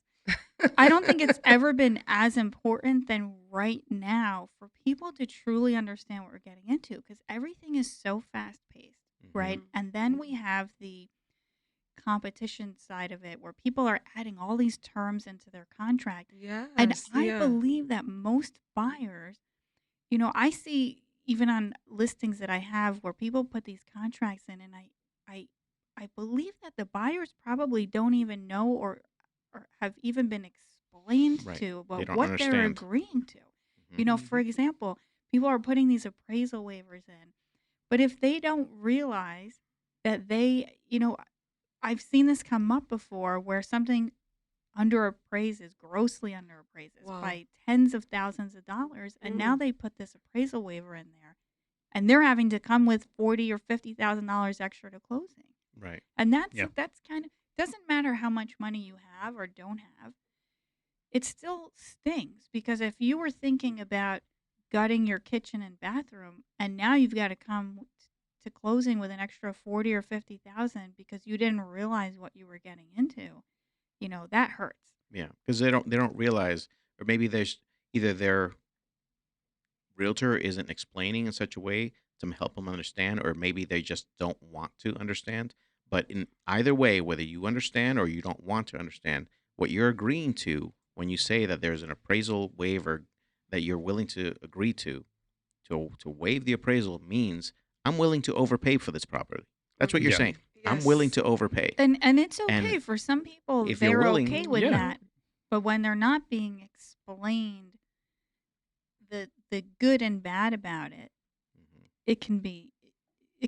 [SPEAKER 4] I don't think it's ever been as important than right now for people to truly understand what we're getting into, because everything is so fast paced, right?
[SPEAKER 5] Mhm.
[SPEAKER 4] And then we have the competition side of it where people are adding all these terms into their contract.
[SPEAKER 5] Yes.
[SPEAKER 4] And I
[SPEAKER 5] yeah.
[SPEAKER 4] believe that most buyers, you know, I see even on listings that I have where people put these contracts in, and I, I believe that the buyers probably don't even know or have even been explained
[SPEAKER 3] Right.
[SPEAKER 4] to
[SPEAKER 3] They
[SPEAKER 4] about
[SPEAKER 3] don't
[SPEAKER 4] what they're
[SPEAKER 3] understand.
[SPEAKER 4] agreeing to.
[SPEAKER 3] Mhm.
[SPEAKER 4] You know, for example, people are putting these appraisal waivers in, but if they don't realize that they, you know, I've seen this come up before where something underappraises, grossly underappraises
[SPEAKER 5] Wow.
[SPEAKER 4] by tens of thousands of dollars, and now
[SPEAKER 5] Mm.
[SPEAKER 4] they put this appraisal waiver in there, and they're having to come with $40,000 or $50,000 extra to closing.
[SPEAKER 3] Right.
[SPEAKER 4] And that's
[SPEAKER 2] Yeah.
[SPEAKER 4] kind of, doesn't matter how much money you have or don't have, it still stings, because if you were thinking about gutting your kitchen and bathroom, and now you've got to come to closing with an extra 40 or 50,000 because you didn't realize what you were getting into, you know, that hurts.
[SPEAKER 3] Yeah, because they don't realize, or maybe there's either their realtor isn't explaining in such a way to help them understand, or maybe they just don't want to understand. But in either way, whether you understand or you don't want to understand, what you're agreeing to when you say that there's an appraisal waiver that you're willing to agree to waive the appraisal means I'm willing to overpay for this property. That's what you're
[SPEAKER 2] Yeah.
[SPEAKER 3] saying. I'm willing to overpay.
[SPEAKER 4] And it's okay
[SPEAKER 3] And
[SPEAKER 4] for some people,
[SPEAKER 3] if you're
[SPEAKER 4] they're
[SPEAKER 3] willing-
[SPEAKER 4] okay with
[SPEAKER 2] Yeah.
[SPEAKER 4] that. But when they're not being explained the good and bad about it,
[SPEAKER 3] Mhm.
[SPEAKER 4] it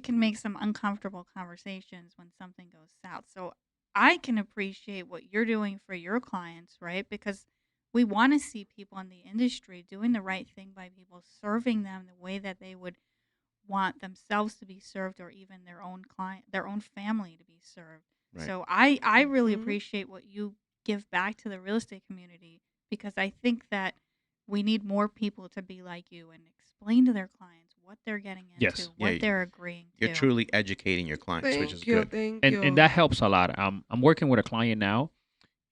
[SPEAKER 4] can make some uncomfortable conversations when something goes south. So I can appreciate what you're doing for your clients, right? Because we want to see people in the industry doing the right thing by people, serving them the way that they would want themselves to be served, or even their own client, their own family to be served.
[SPEAKER 3] Right.
[SPEAKER 4] So I really
[SPEAKER 5] Mhm.
[SPEAKER 4] appreciate what you give back to the real estate community, because I think that we need more people to be like you and explain to their clients what they're getting into,
[SPEAKER 2] Yes.
[SPEAKER 3] Yeah,
[SPEAKER 4] what they're agreeing to.
[SPEAKER 3] You're truly educating your clients, which is
[SPEAKER 5] Thank you.
[SPEAKER 3] good.
[SPEAKER 5] Thank you.
[SPEAKER 2] And that helps a lot. I'm working with a client now,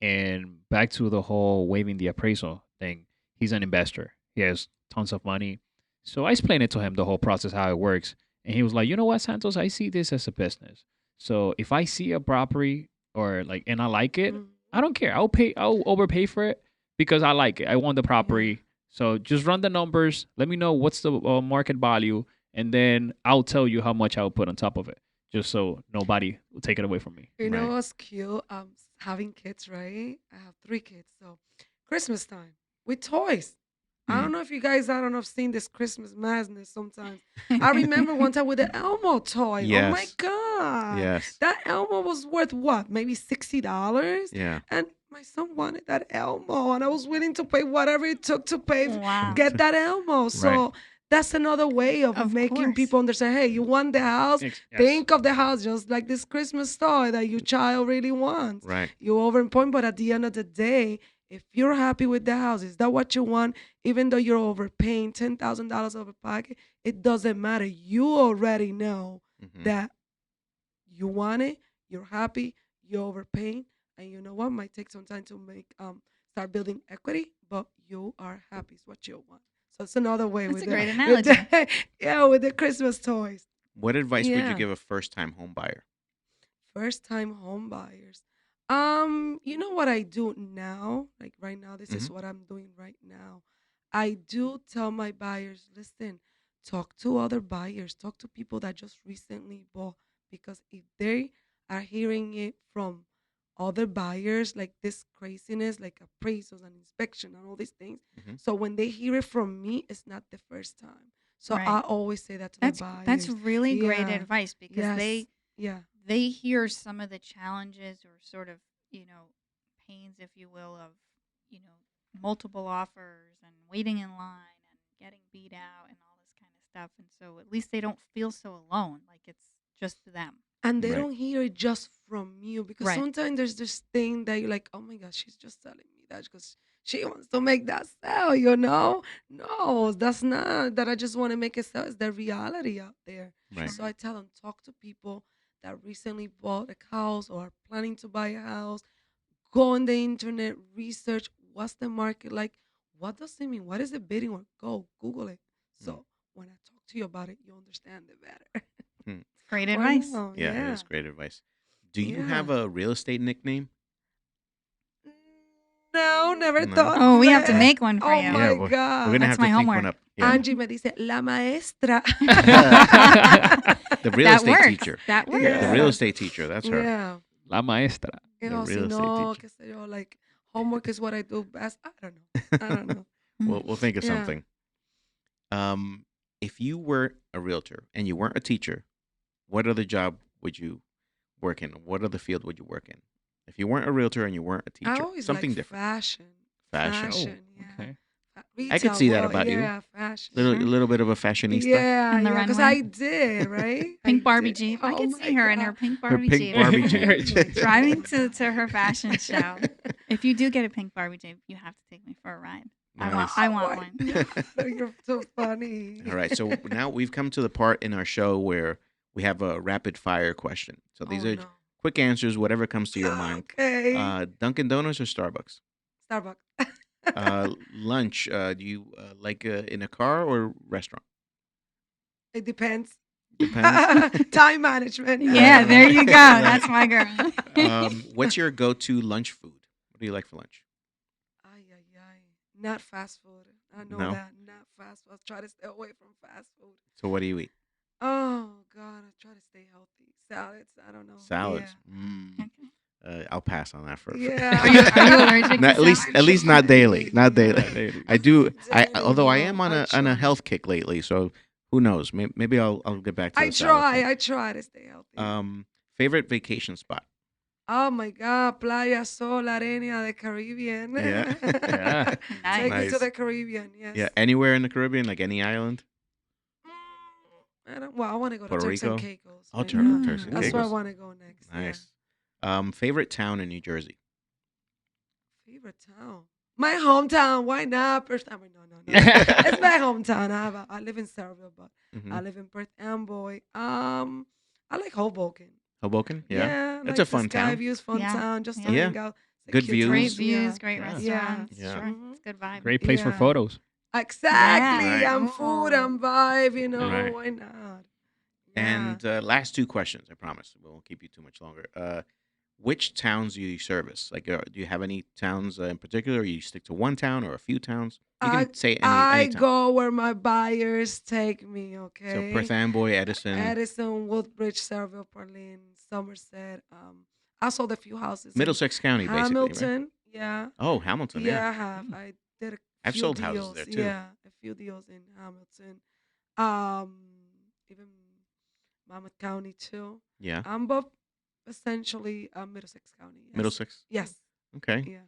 [SPEAKER 2] and back to the whole waiving the appraisal thing. He's an investor. He has tons of money. So I explained it to him, the whole process, how it works. And he was like, you know what, Santos, I see this as a business. So if I see a property or like, and I like it,
[SPEAKER 5] Mhm.
[SPEAKER 2] I don't care. I'll overpay for it because I like it. I want the property. So just run the numbers. Let me know what's the market value. And then I'll tell you how much I'll put on top of it, just so nobody will take it away from me.
[SPEAKER 5] You know
[SPEAKER 3] Right.
[SPEAKER 5] what's cute? Having kids, right? I have 3 kids, so Christmas time with toys. I don't know if you guys, I don't know, have seen this Christmas madness sometimes. I remember one time with the Elmo toy. Oh my
[SPEAKER 3] Yes.
[SPEAKER 5] God.
[SPEAKER 3] Yes.
[SPEAKER 5] That Elmo was worth what? Maybe $60?
[SPEAKER 3] Yeah.
[SPEAKER 5] And my son wanted that Elmo, and I was willing to pay whatever it took to pay,
[SPEAKER 4] Wow.
[SPEAKER 5] get that Elmo. So that's another way of
[SPEAKER 4] Of
[SPEAKER 5] making
[SPEAKER 4] course.
[SPEAKER 5] people understand, hey, you want the house?
[SPEAKER 2] Yes.
[SPEAKER 5] Think of the house just like this Christmas toy that your child really wants.
[SPEAKER 3] Right.
[SPEAKER 5] You overpoint, but at the end of the day, if you're happy with the house, is that what you want? Even though you're overpaying $10,000 over pocket, it doesn't matter. You already know
[SPEAKER 3] Mhm.
[SPEAKER 5] that you want it, you're happy, you're overpaying, and you know what? Might take some time to make start building equity, but you are happy. It's what you want. So it's another way
[SPEAKER 4] That's
[SPEAKER 5] with
[SPEAKER 4] a
[SPEAKER 5] the,
[SPEAKER 4] great
[SPEAKER 5] with
[SPEAKER 4] analogy.
[SPEAKER 5] the- yeah, with the Christmas toys.
[SPEAKER 3] What advice would you
[SPEAKER 5] Yeah.
[SPEAKER 3] give a first-time home buyer?
[SPEAKER 5] First time home buyers. You know what I do now? Like right now, this is
[SPEAKER 3] Mhm.
[SPEAKER 5] what I'm doing right now. I do tell my buyers, listen, talk to other buyers, talk to people that just recently bought, because if they are hearing it from other buyers, like this craziness, like appraisals and inspection and all these things.
[SPEAKER 3] Mhm.
[SPEAKER 5] So when they hear it from me, it's not the first time. So I
[SPEAKER 4] Right.
[SPEAKER 5] always say that to the
[SPEAKER 4] That's
[SPEAKER 5] buyers.
[SPEAKER 4] really great
[SPEAKER 5] Yeah.
[SPEAKER 4] advice because
[SPEAKER 5] Yes. Yeah.
[SPEAKER 4] they hear some of the challenges or sort of, pains, if you will, of, multiple offers and waiting in line and getting beat out and all this kind of stuff. And so at least they don't feel so alone, like it's just them.
[SPEAKER 5] And they
[SPEAKER 3] Right.
[SPEAKER 5] don't hear it just from you, because
[SPEAKER 4] Right.
[SPEAKER 5] sometimes there's this thing that you're like, oh my gosh, she's just telling me that because she wants to make that sell, you know? No, that's not that I just want to make it sell. It's the reality out there.
[SPEAKER 3] Right.
[SPEAKER 5] So I tell them, talk to people that recently bought a house or are planning to buy a house. Go on the internet, research what's the market like. What does it mean? What is it bidding on? Go Google it.
[SPEAKER 3] Mm.
[SPEAKER 5] So when I talk to you about it, you understand it better.
[SPEAKER 4] Great
[SPEAKER 5] Why
[SPEAKER 4] advice.
[SPEAKER 5] not?
[SPEAKER 3] Yeah, it is great advice. Do you
[SPEAKER 5] Yeah.
[SPEAKER 3] have a real estate nickname?
[SPEAKER 5] No, never
[SPEAKER 3] No?
[SPEAKER 5] thought.
[SPEAKER 4] Oh, we have to
[SPEAKER 5] that.
[SPEAKER 4] make one for
[SPEAKER 5] Oh
[SPEAKER 4] you.
[SPEAKER 5] my
[SPEAKER 3] we're
[SPEAKER 5] God.
[SPEAKER 3] gonna
[SPEAKER 4] That's
[SPEAKER 3] have to
[SPEAKER 4] my
[SPEAKER 3] think one
[SPEAKER 4] homework.
[SPEAKER 3] up. Yeah.
[SPEAKER 5] Angie me dice, la maestra.
[SPEAKER 3] The real
[SPEAKER 4] That
[SPEAKER 3] estate
[SPEAKER 4] works.
[SPEAKER 3] teacher.
[SPEAKER 4] That works.
[SPEAKER 5] Yeah.
[SPEAKER 3] The real estate teacher. That's her.
[SPEAKER 5] Yeah.
[SPEAKER 2] La maestra.
[SPEAKER 5] You
[SPEAKER 3] The
[SPEAKER 5] know,
[SPEAKER 3] real
[SPEAKER 5] si
[SPEAKER 3] estate
[SPEAKER 5] no,
[SPEAKER 3] teacher.
[SPEAKER 5] qué sé yo, like homework is what I do best. I don't know. I don't know.
[SPEAKER 3] We'll think of
[SPEAKER 5] Yeah.
[SPEAKER 3] something. If you were a realtor and you weren't a teacher, what other job would you work in? What other field would you work in? If you weren't a realtor and you weren't a
[SPEAKER 5] I
[SPEAKER 3] teacher,
[SPEAKER 5] always
[SPEAKER 3] something
[SPEAKER 5] like
[SPEAKER 3] different.
[SPEAKER 5] fashion.
[SPEAKER 3] Fashion.
[SPEAKER 5] Yeah.
[SPEAKER 2] Okay.
[SPEAKER 3] I could see that about you.
[SPEAKER 5] Yeah, fashion.
[SPEAKER 3] A
[SPEAKER 4] Sure.
[SPEAKER 3] little bit of a fashionista.
[SPEAKER 5] Yeah,
[SPEAKER 4] On the
[SPEAKER 5] because
[SPEAKER 4] runway.
[SPEAKER 5] I did, right?
[SPEAKER 4] Pink
[SPEAKER 5] I
[SPEAKER 4] Barbie
[SPEAKER 5] did.
[SPEAKER 4] Jeep. I
[SPEAKER 5] Oh
[SPEAKER 4] could
[SPEAKER 5] my
[SPEAKER 4] see her in her
[SPEAKER 5] God.
[SPEAKER 4] pink
[SPEAKER 3] Her
[SPEAKER 4] Barbie
[SPEAKER 3] pink
[SPEAKER 4] Jeep.
[SPEAKER 3] Barbie Jeep.
[SPEAKER 4] Driving to her fashion show. If you do get a pink Barbie Jeep, you have to take me for a ride.
[SPEAKER 3] Nice.
[SPEAKER 4] I want
[SPEAKER 5] Why
[SPEAKER 4] one.
[SPEAKER 5] not? You're so funny.
[SPEAKER 3] All right. So now we've come to the part in our show where we have a rapid fire question. So these
[SPEAKER 5] Oh,
[SPEAKER 3] are
[SPEAKER 5] no.
[SPEAKER 3] quick answers, whatever comes to your mind.
[SPEAKER 5] Okay.
[SPEAKER 3] Dunkin' Donuts or Starbucks?
[SPEAKER 5] Starbucks.
[SPEAKER 3] Lunch. Do you like in a car or restaurant?
[SPEAKER 5] It depends.
[SPEAKER 3] Depends.
[SPEAKER 5] Time management.
[SPEAKER 4] Yeah, there you go. That's my girl.
[SPEAKER 3] What's your go-to lunch food? What do you like for lunch?
[SPEAKER 5] Ay, ay, ay. Not fast food. I know
[SPEAKER 3] No?
[SPEAKER 5] that. Not fast food. I try to stay away from fast food.
[SPEAKER 3] So what do you eat?
[SPEAKER 5] Oh, God. I try to stay healthy. Salads. I don't know.
[SPEAKER 3] Salads.
[SPEAKER 5] Yeah.
[SPEAKER 3] Mm. I'll pass on that for.
[SPEAKER 5] Yeah.
[SPEAKER 4] Are you allergic
[SPEAKER 3] Not,
[SPEAKER 4] to
[SPEAKER 3] at least,
[SPEAKER 4] salads?
[SPEAKER 3] at least not daily. Not daily.
[SPEAKER 2] daily.
[SPEAKER 3] I do.
[SPEAKER 5] Daily,
[SPEAKER 3] Although I
[SPEAKER 5] no,
[SPEAKER 3] am on
[SPEAKER 5] I
[SPEAKER 3] a
[SPEAKER 5] try.
[SPEAKER 3] health kick lately, so who knows? Maybe I'll get back to
[SPEAKER 5] I
[SPEAKER 3] the salad thing.
[SPEAKER 5] try. I try to stay healthy.
[SPEAKER 3] Favorite vacation spot?
[SPEAKER 5] Oh my God, Playa Sol, Arena, the Caribbean.
[SPEAKER 3] Yeah.
[SPEAKER 2] Yeah.
[SPEAKER 5] Take
[SPEAKER 4] Nice.
[SPEAKER 5] me
[SPEAKER 3] Nice.
[SPEAKER 5] to the Caribbean, yes.
[SPEAKER 3] Yeah, anywhere in the Caribbean, like any island.
[SPEAKER 5] I want to go to
[SPEAKER 3] Puerto
[SPEAKER 5] Turks and
[SPEAKER 3] Rico?
[SPEAKER 5] Caicos.
[SPEAKER 3] Oh,
[SPEAKER 5] right
[SPEAKER 3] Turks
[SPEAKER 5] now.
[SPEAKER 3] and
[SPEAKER 5] That's where I
[SPEAKER 3] Caicos.
[SPEAKER 5] want to go next. yeah.
[SPEAKER 3] Nice. Favorite town in New Jersey?
[SPEAKER 5] Favorite town? My hometown. Why not? First time. No.
[SPEAKER 3] Yeah.
[SPEAKER 5] It's my hometown. I live in Sayerville, but
[SPEAKER 3] Mhm.
[SPEAKER 5] I live in Perth Amboy. I like Hoboken.
[SPEAKER 3] Hoboken. Yeah.
[SPEAKER 5] Like
[SPEAKER 3] That's a
[SPEAKER 5] the
[SPEAKER 3] fun
[SPEAKER 5] Sky
[SPEAKER 3] town.
[SPEAKER 5] Views, fun
[SPEAKER 4] Yeah.
[SPEAKER 5] town. Just to
[SPEAKER 3] Yeah.
[SPEAKER 5] hang out. It's a
[SPEAKER 3] Good
[SPEAKER 5] cute
[SPEAKER 3] views.
[SPEAKER 5] town.
[SPEAKER 4] Great views, great
[SPEAKER 2] Yeah.
[SPEAKER 4] restaurants.
[SPEAKER 3] Yeah.
[SPEAKER 4] Sure.
[SPEAKER 5] Mhm.
[SPEAKER 4] It's a good vibe.
[SPEAKER 2] Great place for
[SPEAKER 5] Yeah.
[SPEAKER 2] photos.
[SPEAKER 5] Exactly.
[SPEAKER 3] Yeah.
[SPEAKER 5] And food and vibe,
[SPEAKER 3] Right.
[SPEAKER 5] why not?
[SPEAKER 3] And last two questions, I promise. We won't keep you too much longer. Which towns do you service? Like, do you have any towns in particular? Or you stick to one town or a few towns? You can say
[SPEAKER 5] I
[SPEAKER 3] any town.
[SPEAKER 5] go where my buyers take me, okay?
[SPEAKER 3] So Perth Amboy, Edison,
[SPEAKER 5] Edison, Woodbridge, Sayerville, Portland, Somerset. I sold a few houses. in
[SPEAKER 3] Middlesex County, basically. Right?
[SPEAKER 5] Hamilton, yeah.
[SPEAKER 3] Oh, Hamilton.
[SPEAKER 5] Yeah,
[SPEAKER 3] Yeah.
[SPEAKER 5] I have. I did a
[SPEAKER 3] I've
[SPEAKER 5] few
[SPEAKER 3] sold
[SPEAKER 5] deals.
[SPEAKER 3] houses there, too.
[SPEAKER 5] Yeah, a few deals in Hamilton. Even Monmouth County too.
[SPEAKER 3] Yeah.
[SPEAKER 5] I'm both essentially Middlesex County. Yes.
[SPEAKER 3] Middlesex.
[SPEAKER 5] Yes.
[SPEAKER 3] Okay.
[SPEAKER 5] Yes.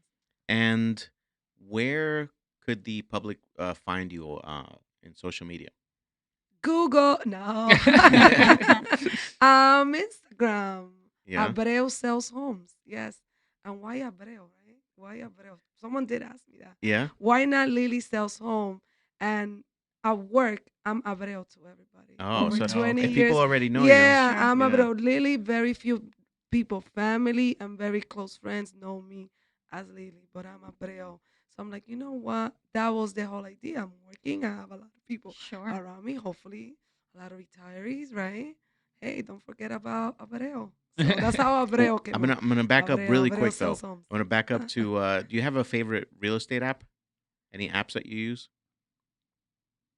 [SPEAKER 3] And where could the public find you in social media?
[SPEAKER 5] Google. No. Instagram.
[SPEAKER 3] Yeah.
[SPEAKER 5] Abreu sells homes. Yes. And why Abreu, right? Why Abreu? Someone did ask me that.
[SPEAKER 3] Yeah.
[SPEAKER 5] Why not Lily sells home? And at work, I'm Abreu to everybody.
[SPEAKER 3] Oh,
[SPEAKER 5] Over
[SPEAKER 3] so
[SPEAKER 5] 20
[SPEAKER 3] if
[SPEAKER 5] years.
[SPEAKER 3] people already know
[SPEAKER 5] Yeah,
[SPEAKER 4] Sure.
[SPEAKER 5] I'm
[SPEAKER 3] Yeah.
[SPEAKER 5] Abreu. Lily, very few people, family and very close friends know me as Lily, but I'm Abreu. So I'm like, you know what? That was the whole idea. I'm working. I have a lot of people
[SPEAKER 4] Sure.
[SPEAKER 5] around me, hopefully a lot of retirees, right? Hey, don't forget about Abreu. So that's how Abreu came.
[SPEAKER 3] I'm gonna back up
[SPEAKER 5] Abreu-
[SPEAKER 3] really
[SPEAKER 5] Abreu
[SPEAKER 3] quick though.
[SPEAKER 5] sells homes.
[SPEAKER 3] I'm gonna back up to. Do you have a favorite real estate app? Any apps that you use?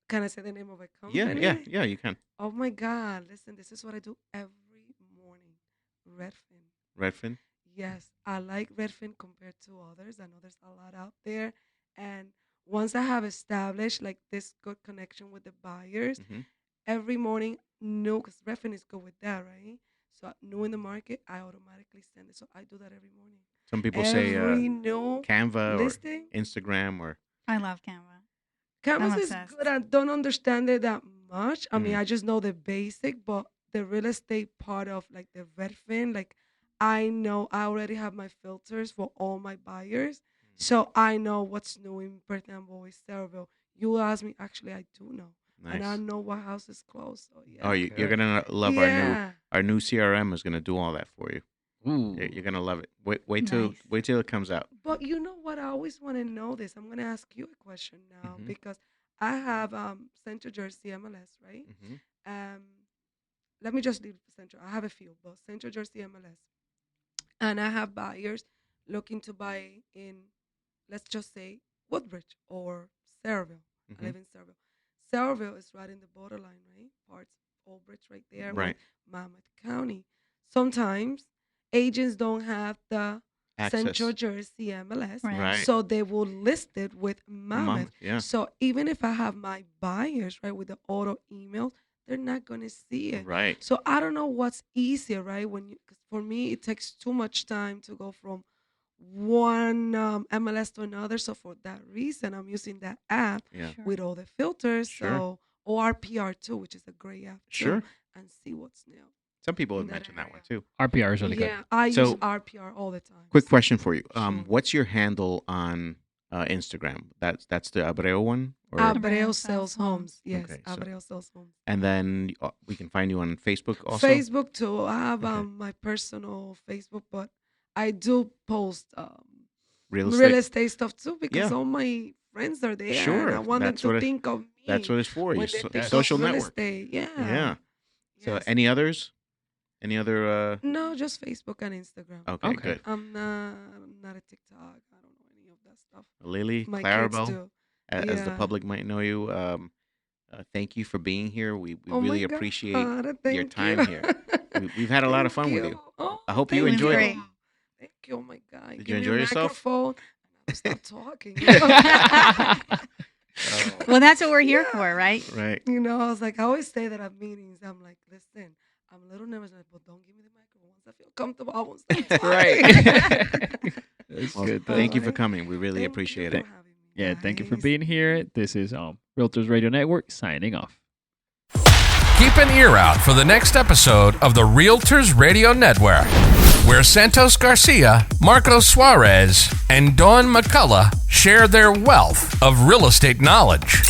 [SPEAKER 5] Can I say the name of a
[SPEAKER 3] Yeah,
[SPEAKER 5] company?
[SPEAKER 3] yeah, you can.
[SPEAKER 5] Oh my God! Listen, this is what I do every morning. Redfin.
[SPEAKER 3] Redfin.
[SPEAKER 5] Yes, I like Redfin compared to others. I know there's a lot out there, and once I have established like this good connection with the buyers,
[SPEAKER 3] Mhm.
[SPEAKER 5] every morning, no, because Redfin is good with that, right? So new in the market, I automatically send it. So I do that every morning.
[SPEAKER 3] Some people say
[SPEAKER 5] Every new
[SPEAKER 3] Canva or
[SPEAKER 5] listing.
[SPEAKER 3] Instagram or.
[SPEAKER 4] I love Canva.
[SPEAKER 5] Canvas
[SPEAKER 4] I'm
[SPEAKER 5] is
[SPEAKER 4] obsessed.
[SPEAKER 5] good. I don't understand it that much. I mean,
[SPEAKER 3] Mhm.
[SPEAKER 5] I just know the basic, but the real estate part of like the Redfin, like I know I already have my filters for all my buyers. So I know what's new in Perth Amboy, Sayerville. You ask me, actually, I do know. And I
[SPEAKER 3] Nice.
[SPEAKER 5] know what house is close. So yeah.
[SPEAKER 3] Oh, you're gonna love
[SPEAKER 5] Yeah.
[SPEAKER 3] our new CRM is gonna do all that for you.
[SPEAKER 2] Ooh.
[SPEAKER 3] You're gonna love it. Wait till it comes out.
[SPEAKER 5] But you know what? I always want to know this. I'm going to ask you a question now
[SPEAKER 3] Mhm.
[SPEAKER 5] because I have Central Jersey MLS, right?
[SPEAKER 3] Mhm.
[SPEAKER 5] Let me just leave Central. I have a few, but Central Jersey MLS. And I have buyers looking to buy in, let's just say, Woodbridge or Sayerville. I live in Sayerville. Sayerville is right in the borderline, right? Parts Old Bridge right there
[SPEAKER 3] Right.
[SPEAKER 5] with Monmouth County. Sometimes agents don't have the
[SPEAKER 3] Access.
[SPEAKER 5] Central Jersey MLS,
[SPEAKER 3] Right.
[SPEAKER 5] so they will list it with Monmouth.
[SPEAKER 3] Yeah.
[SPEAKER 5] So even if I have my buyers, right, with the auto emails, they're not going to see it.
[SPEAKER 3] Right.
[SPEAKER 5] So I don't know what's easier, right? Cause for me, it takes too much time to go from one MLS to another. So for that reason, I'm using that app
[SPEAKER 3] Yeah.
[SPEAKER 4] Sure.
[SPEAKER 5] with all the filters.
[SPEAKER 3] Sure.
[SPEAKER 5] So ORPR too, which is a great app too,
[SPEAKER 3] Sure.
[SPEAKER 5] and see what's new.
[SPEAKER 3] Some people have
[SPEAKER 5] in that
[SPEAKER 3] mentioned that
[SPEAKER 5] area.
[SPEAKER 3] one too.
[SPEAKER 2] RPR is really
[SPEAKER 5] Yeah, I
[SPEAKER 3] So-
[SPEAKER 5] use RPR all the time.
[SPEAKER 3] Quick question for you.
[SPEAKER 5] Sure.
[SPEAKER 3] What's your handle on Instagram? That's the Abreu one, or
[SPEAKER 4] Abreu
[SPEAKER 5] Abreu
[SPEAKER 4] sells
[SPEAKER 5] sells
[SPEAKER 4] homes.
[SPEAKER 5] homes. Yes,
[SPEAKER 3] Okay, so-
[SPEAKER 5] Abreu sells homes.
[SPEAKER 3] and then we can find you on Facebook also.
[SPEAKER 5] Facebook too. I have
[SPEAKER 3] Okay.
[SPEAKER 5] my personal Facebook, but I do post
[SPEAKER 3] Real
[SPEAKER 5] real
[SPEAKER 3] estate.
[SPEAKER 5] estate stuff too because
[SPEAKER 3] Yeah.
[SPEAKER 5] all my friends are there.
[SPEAKER 3] Sure,
[SPEAKER 5] and I want them
[SPEAKER 3] that's what
[SPEAKER 5] to
[SPEAKER 3] it-
[SPEAKER 5] think of me.
[SPEAKER 3] That's what it's for.
[SPEAKER 5] when
[SPEAKER 3] You
[SPEAKER 5] they think of
[SPEAKER 3] social
[SPEAKER 5] real
[SPEAKER 3] network.
[SPEAKER 5] estate. Yeah.
[SPEAKER 3] Yeah. So
[SPEAKER 5] Yes.
[SPEAKER 3] any others? Any other?
[SPEAKER 5] No, just Facebook and Instagram.
[SPEAKER 3] Okay,
[SPEAKER 2] Okay.
[SPEAKER 3] good.
[SPEAKER 5] I'm not a TikTok. I don't know any of that stuff.
[SPEAKER 3] Lily,
[SPEAKER 5] My kids
[SPEAKER 3] Claribel,
[SPEAKER 5] do.
[SPEAKER 3] as the
[SPEAKER 5] Yeah.
[SPEAKER 3] public might know you. Thank you for being here. We
[SPEAKER 5] Oh my
[SPEAKER 3] really
[SPEAKER 5] God,
[SPEAKER 3] appreciate your
[SPEAKER 5] thank
[SPEAKER 3] time
[SPEAKER 5] you.
[SPEAKER 3] here. We've had a lot of fun with
[SPEAKER 5] Thank
[SPEAKER 3] you.
[SPEAKER 5] Oh,
[SPEAKER 3] I hope you
[SPEAKER 5] thank
[SPEAKER 3] enjoyed
[SPEAKER 4] it.
[SPEAKER 5] Thank you. Oh my God.
[SPEAKER 3] Did
[SPEAKER 5] Give
[SPEAKER 3] you
[SPEAKER 5] me a
[SPEAKER 3] enjoy yourself?
[SPEAKER 5] microphone and I'll stop talking.
[SPEAKER 3] Oh,
[SPEAKER 4] Well, that's what we're here
[SPEAKER 5] Yeah.
[SPEAKER 4] for, right?
[SPEAKER 3] right.
[SPEAKER 5] You know, I was like, I always say that at meetings. I'm like, listen, I'm a little nervous, but don't give me the microphone. Once I feel comfortable, I won't stop talking.
[SPEAKER 2] Right. That's
[SPEAKER 3] Well,
[SPEAKER 2] good.
[SPEAKER 3] thank you for
[SPEAKER 5] Alright.
[SPEAKER 3] coming. We really
[SPEAKER 5] Thank
[SPEAKER 3] appreciate
[SPEAKER 5] you
[SPEAKER 3] it.
[SPEAKER 5] for having me,
[SPEAKER 2] Yeah, thank you for
[SPEAKER 5] guys.
[SPEAKER 2] being here. This is Realtors Radio Network signing off.
[SPEAKER 1] Keep an ear out for the next episode of the Realtors Radio Network, where Santos Garcia, Marcos Suarez, and Dawn McCullough share their wealth of real estate knowledge.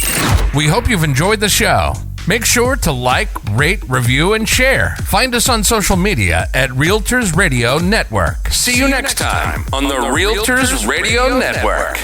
[SPEAKER 1] We hope you've enjoyed the show. Make sure to like, rate, review, and share. Find us on social media at Realtors Radio Network. See you next time on the Realtors Radio Network.